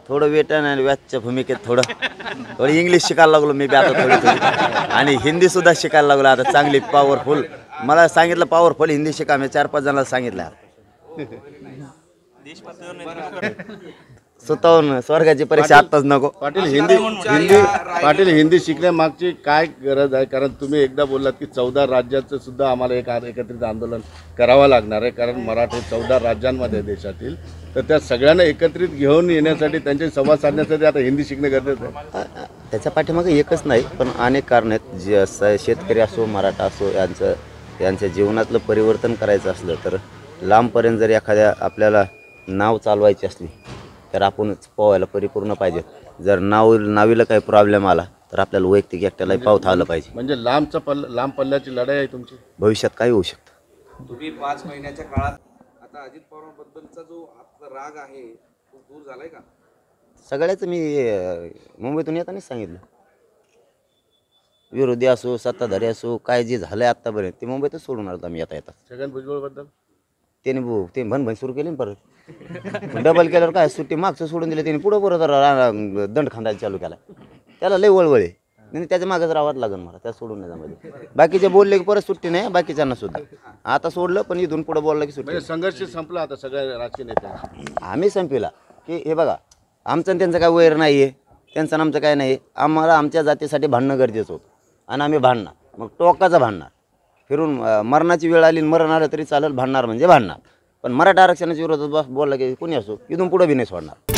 थोडं वेतन आणि व्याजच्या भूमिकेत थोडं इंग्लिश शिकायला लागलो मी बी आता थोडी आणि हिंदी सुद्धा शिकायला लागलो आता चांगली पॉवरफुल. मला सांगितलं पॉवरफुल हिंदी शिका, मी 4-5 जणांना सांगितलं. स्वतःहून स्वर्गाची परीक्षा आत्ताच नको. पाटील हिंदी शिकण्यामागची काय गरज आहे? कारण तुम्ही एकदा बोललात की 14 राज्याचं सुद्धा आम्हाला एक एकत्रित आंदोलन करावं लागणार आहे, कारण मराठी 14 राज्यांमध्ये देशातील, तर त्या सगळ्यांना एकत्रित घेऊन येण्यासाठी त्यांचे संवाद साधण्यासाठी आता हिंदी शिकणं गरजेचं आहे. त्याच्या पाठीमागे एकच नाही पण अनेक कारण आहेत. जे शेतकरी असो मराठा असो यांच्या जीवनातलं परिवर्तन करायचं असलं तर लांबपर्यंत जर एखाद्या आपल्याला नाव चालवायची असली तर आपणच पोहायला परिपूर्ण पाहिजे. जर नावीला काही प्रॉब्लेम आला तर आपल्याला वैयक्तिक एकट्यालाही पावता आलं पाहिजे. म्हणजे लांब पल्ल्याची लढाई आहे तुमची. भविष्यात काही होऊ शकतं. तुम्ही 5 महिन्याच्या काळात आता अजित पवारांबद्दलचा जो आपला राग आहे तो दूर झालाय का? सगळ्याच मी मुंबईतून येतानाच सांगितलं, विरोधी असो सत्ताधारी असो काय जे झालं आहे आत्तापर्यंत ते मुंबईतच सोडून आलो आम्ही येता. छगन भुजबळबद्दल ते भनभन सुरू केली ना परत. डबल केल्यावर काय सुट्टी मागचं सोडून दिलं त्यांनी, पुढं परत दंड खांदायला चालू केला. त्याला लय वळवळ आहे आणि त्याच्या मागच राहावंच लागेल मला, त्या सोडून नाही. बाकीचे बोलले की परत सुट्टी नाही, बाकीच्यांना सुद्धा आता सोडलं पण इथून पुढं बोललं की सुट्टी. संघर्ष संपला आता सगळ्या राजकीय नेत्यांचा. आम्ही संपविला की हे बघा आमचं आणि त्यांचं काय वैर नाही आहे, त्यांचं आणि आमचं काय नाही आहे. आम्हाला आमच्या जातीसाठी भांडणं गरजेचं होतं आणि आम्ही भांडणार, मग टोकाचं भांडणार. फिरून मरणाची वेळ आली मरण आलं तरी चालेल, भांडणार म्हणजे भांडणार. पण मराठा आरक्षणाच्या विरोधात बोलला की कोणी असो इथून पुढं बी नाही सोडणार.